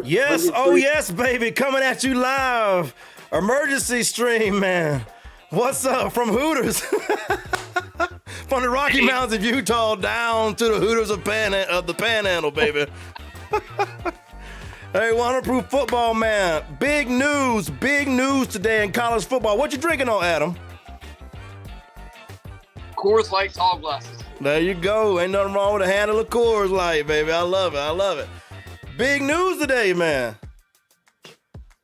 Yes, oh yes, baby, coming at you live. Emergency stream, man. What's up from Hooters? From the Rocky Mountains of Utah down to the Hooters of the Panhandle, baby. Hey, Waterproof football, man. Big news today in college football. What you drinking on, Adam? Coors Light tall glasses. There you go. Ain't nothing wrong with a handle of Coors Light, baby. I love it. Big news today, man.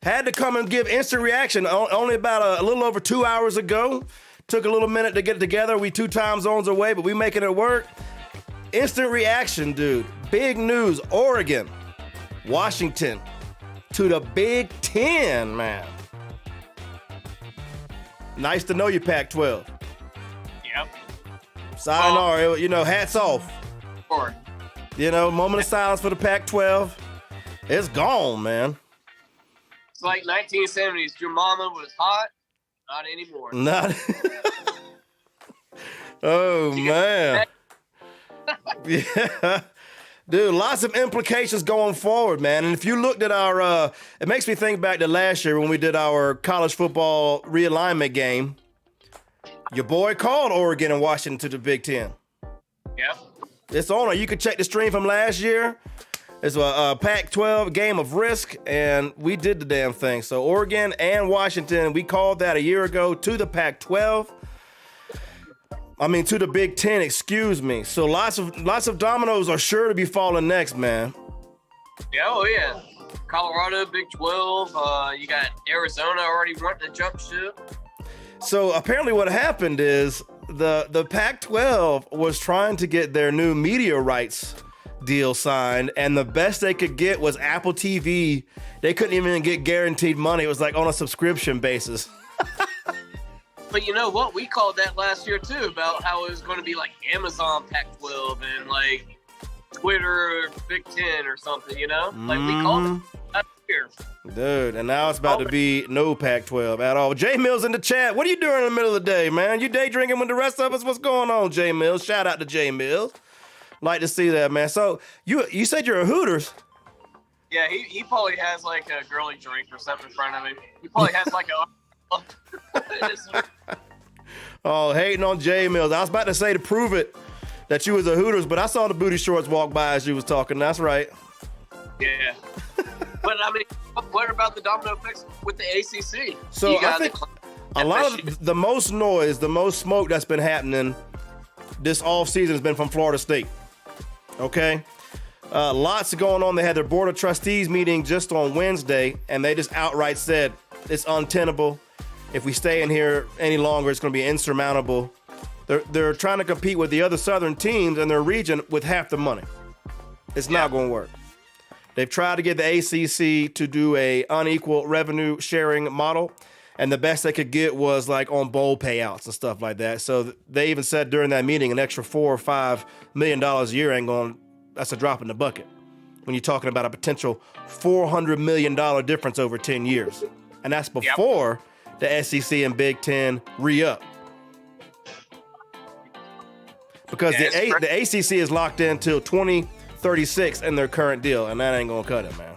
Had to come and give instant reaction. Only about a little over 2 hours ago. Took a little minute to get it together. We 2 time zones away, but we making it work. Instant reaction, dude. Big news. Oregon, Washington to the Big Ten, man. Nice to know you, Pac-12. Yep. Sayonara, hats off. Sure. Moment of silence for the Pac-12. It's gone, man. It's like 1970s. Your mama was hot. Not anymore. Not. Oh, man. Yeah. Dude, lots of implications going forward, man. And if you looked at our, it makes me think back to last year when we did our college football realignment game. Your boy called Oregon and Washington to the Big Ten. Yep. It's on. You could check the stream from last year. It's a Pac-12 game of risk, and we did the damn thing. So Oregon and Washington, we called that a year ago to the Pac-12. To the Big Ten, excuse me. So lots of dominoes are sure to be falling next, man. Yeah, oh yeah. Colorado, Big 12. You got Arizona already wanting to jump ship. So apparently what happened is the Pac-12 was trying to get their new media rights deal signed, and the best they could get was Apple TV. They couldn't even get guaranteed money. It was like on a subscription basis. But you know what? We called that last year too, about how it was going to be like Amazon Pac-12 and like Twitter Big Ten or something, Like we called it last year. Dude, and now it's about to be no Pac-12 at all. Jay Mills in the chat. What are you doing in the middle of the day, man? You day drinking with the rest of us? What's going on, Jay Mills? Shout out to Jay Mills. Like to see that, man. So you said you're a Hooters. Yeah, he probably has like a girly drink or something in front of him. He probably has like a... Oh, hating on Jay Mills. I was about to say to prove it that you was a Hooters, but I saw the booty shorts walk by as you was talking. That's right. Yeah. But what about the domino effects with the ACC? So I think a lot of the most noise, the most smoke that's been happening this offseason has been from Florida State. Okay? Lots going on. They had their board of trustees meeting just on Wednesday, and they just outright said it's untenable. If we stay in here any longer, it's going to be insurmountable. They're trying to compete with the other Southern teams in their region with half the money. It's not going to work. They've tried to get the ACC to do a unequal revenue sharing model, and the best they could get was like on bowl payouts and stuff like that. So they even said during that meeting, an extra $4 or $5 million a year ain't going. That's a drop in the bucket when you're talking about a potential $400 million difference over 10 years, and that's before the SEC and Big Ten re-up. Because the ACC is locked in till 2036 in their current deal, and that ain't gonna cut it, man.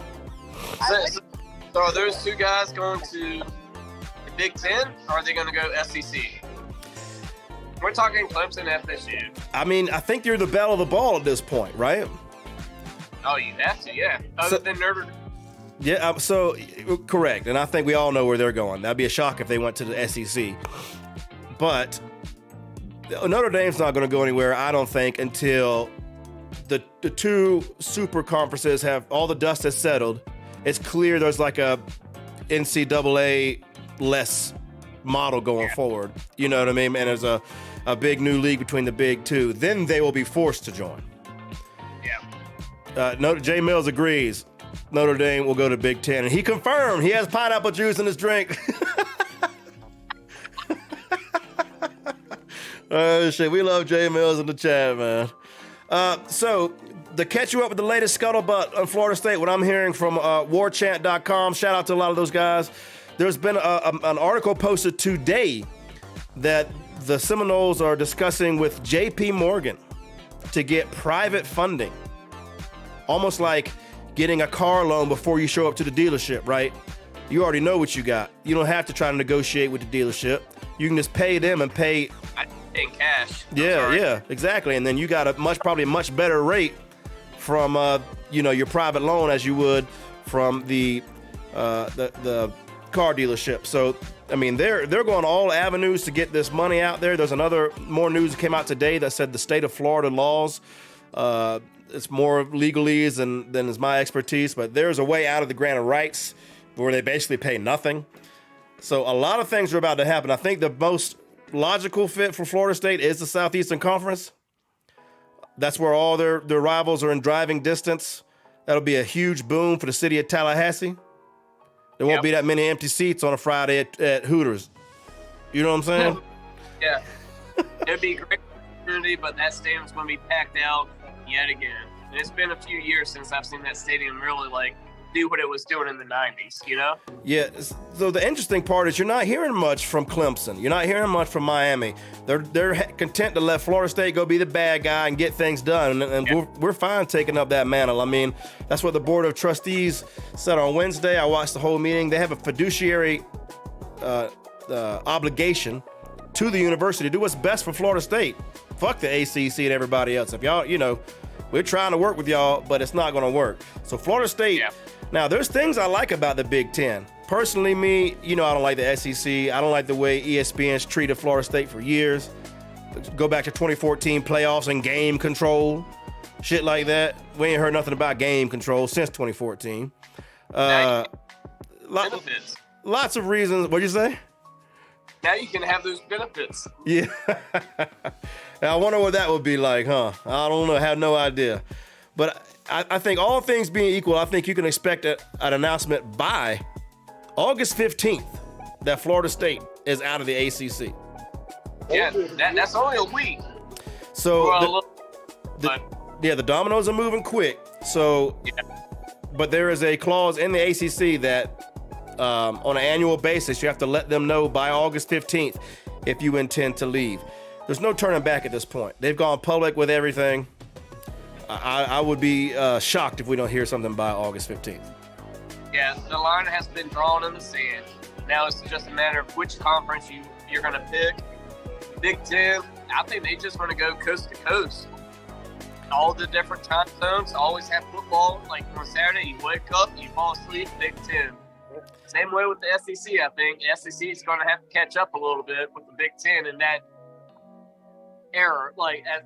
So are those two guys going to the Big Ten, or are they going to go SEC? We're talking Clemson, FSU. I think you're the belle of the ball at this point, right? Oh, you have to, yeah. Other than Notre Dame. Yeah, so correct. And I think we all know where they're going. That'd be a shock if they went to the SEC. But Notre Dame's not going to go anywhere, I don't think, until the two super conferences have all the dust has settled. It's clear there's like a NCAA less model going forward. You know what I mean? And there's a big new league between the big two. Then they will be forced to join. Yeah. Jay Mills agrees. Notre Dame will go to Big Ten. And he confirmed he has pineapple juice in his drink. Oh, shit. We love Jay Mills in the chat, man. So, to catch you up with the latest scuttlebutt on Florida State, what I'm hearing from warchant.com, shout out to a lot of those guys. There's been an article posted today that the Seminoles are discussing with J.P. Morgan to get private funding. Almost like getting a car loan before you show up to the dealership, right? You already know what you got. You don't have to try to negotiate with the dealership. You can just pay them and pay in cash. Yeah, exactly. And then you got probably a much better rate from your private loan as you would from the car dealership. So I mean, they're going all avenues to get this money out there. There's more news that came out today that said the state of Florida laws. It's more legalese than is my expertise, but there's a way out of the grant of rights where they basically pay nothing. So a lot of things are about to happen. I think the most logical fit for Florida State is the Southeastern Conference. That's where all their rivals are in driving distance. That'll be a huge boom for the city of Tallahassee. There won't be that many empty seats on a Friday at Hooters. You know what I'm saying? Yeah. It'd be a great opportunity, but that stadium's going to be packed out yet again. And it's been a few years since I've seen that stadium really do what it was doing in the 90s, you know? Yeah, so the interesting part is you're not hearing much from Clemson. You're not hearing much from Miami. They're content to let Florida State go be the bad guy and get things done, and we're fine taking up that mantle. I mean, that's what the Board of Trustees said on Wednesday. I watched the whole meeting. They have a fiduciary obligation to the university to do what's best for Florida State. Fuck the ACC and everybody else. If y'all, we're trying to work with y'all, but it's not going to work. So Florida State... Yeah. Now, there's things I like about the Big Ten. Personally, me, I don't like the SEC. I don't like the way ESPN's treated Florida State for years. Go back to 2014 playoffs and game control, shit like that. We ain't heard nothing about game control since 2014. Benefits. Lots of reasons. What'd you say? Now you can have those benefits. Yeah. Now, I wonder what that would be like, huh? I don't know. I have no idea. But I think all things being equal, I think you can expect an announcement by August 15th that Florida State is out of the ACC. Yeah, that's only a week. So the dominoes are moving quick. So, but there is a clause in the ACC that on an annual basis, you have to let them know by August 15th if you intend to leave. There's no turning back at this point. They've gone public with everything. I would be shocked if we don't hear something by August 15th. Yeah, the line has been drawn in the sand. Now it's just a matter of which conference you're going to pick. Big Ten, I think they just want to go coast to coast. All the different time zones always have football. Like on Saturday, you wake up, you fall asleep, Big Ten. Same way with the SEC, I think. The SEC is going to have to catch up a little bit with the Big Ten in that era,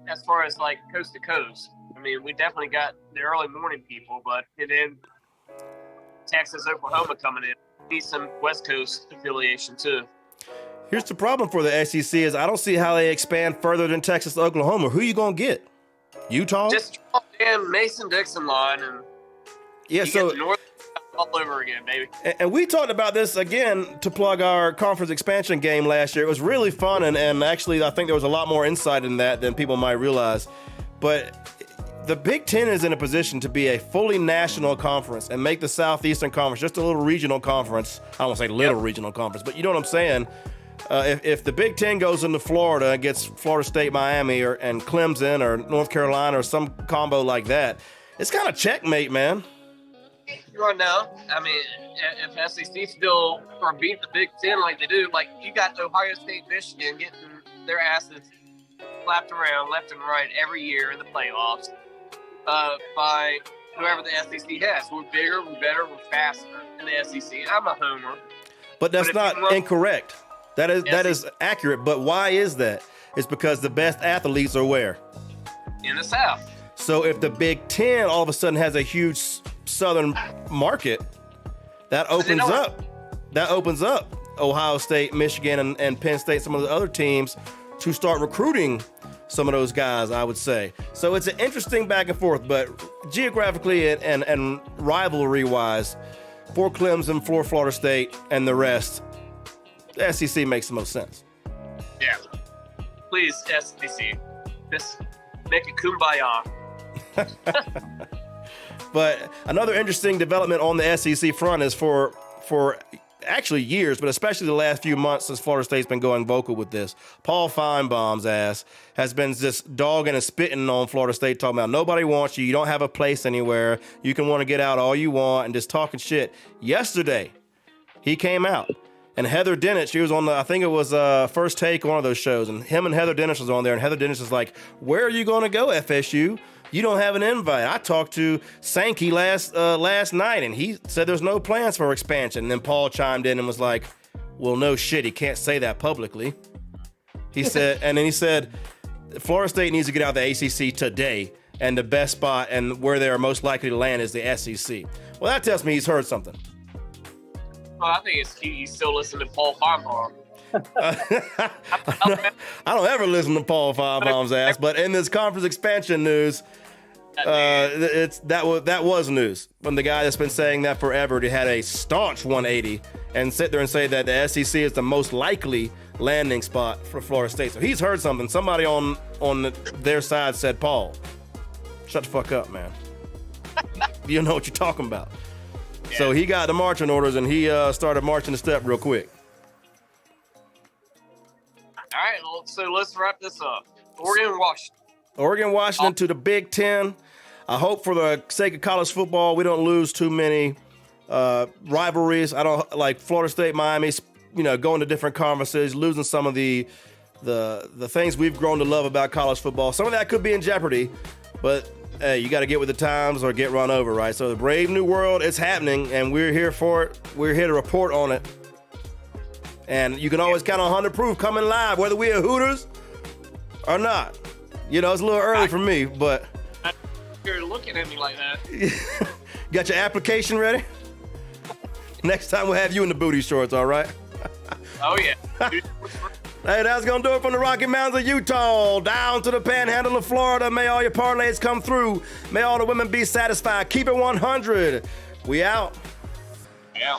as far as coast to coast. I mean, we definitely got the early morning people, but then Texas, Oklahoma coming in. Need some West Coast affiliation too. Here's the problem for the SEC is I don't see how they expand further than Texas to Oklahoma. Who you gonna get? Utah? Just damn Mason-Dixon line and get the North all over again, baby. And we talked about this again to plug our conference expansion game last year. It was really fun, and actually I think there was a lot more insight in that than people might realize. But the Big Ten is in a position to be a fully national conference and make the Southeastern Conference just a little regional conference. I don't want to say little regional conference, but you know what I'm saying? If the Big Ten goes into Florida and gets Florida State, Miami, and Clemson or North Carolina or some combo like that, it's kind of checkmate, man. Right now, I mean, if SEC still are beating the Big Ten like they do, you got Ohio State, Michigan getting their asses slapped around left and right every year in the playoffs. By whoever the SEC has. We're bigger, we're better, we're faster in the SEC. I'm a homer. But that's not incorrect. That is accurate. But why is that? It's because the best athletes are where? In the South. So if the Big Ten all of a sudden has a huge Southern market, that opens up Ohio State, Michigan, and Penn State, some of the other teams, to start recruiting some of those guys, I would say. So it's an interesting back and forth, but geographically and rivalry-wise, for Clemson, for Florida State, and the rest, the SEC makes the most sense. Yeah. Please, SEC, just make it kumbaya. But another interesting development on the SEC front is for actually years, but especially the last few months since Florida State's been going vocal with this, Paul Feinbaum's ass has been just dogging and spitting on Florida State, talking about nobody wants you, you don't have a place anywhere, you can want to get out all you want, and just talking shit. Yesterday, he came out, and Heather Dinich, she was on I think it was First Take, one of those shows, and him and Heather Dinich was on there, and Heather Dinich was like, where are you going to go, FSU? You don't have an invite. I talked to Sankey last night, and he said there's no plans for expansion. And then Paul chimed in and was like, well, no shit, he can't say that publicly. He said, and then he said, Florida State needs to get out of the ACC today, and the best spot and where they are most likely to land is the SEC. Well, that tells me he's heard something. Well, I think he's still listening to Paul Feinbaum. I don't ever listen to Paul Feinbaum's ass, but in this conference expansion news, that was news. When the guy that's been saying that forever, he had a staunch 180 and sit there and say that the SEC is the most likely landing spot for Florida State. So he's heard something. Somebody on their side said, Paul, shut the fuck up, man. You know what you're talking about. Yeah. So he got the marching orders and he started marching the step real quick. All right, so let's wrap this up. Oregon, Washington to the Big Ten. I hope for the sake of college football, we don't lose too many rivalries. I don't like Florida State, Miami, going to different conferences, losing some of the things we've grown to love about college football. Some of that could be in jeopardy, but hey, you got to get with the times or get run over, right? So the brave new world, it's happening, and we're here for it. We're here to report on it. And you can always count on 100 Proof coming live, whether we're Hooters or not. It's a little early for me, but... You're looking at me like that. Got your application ready? Next time we'll have you in the booty shorts, all right? Oh, yeah. Hey, that's going to do it from the Rocky Mountains of Utah down to the Panhandle of Florida. May all your parlays come through. May all the women be satisfied. Keep it 100. We out. Yeah.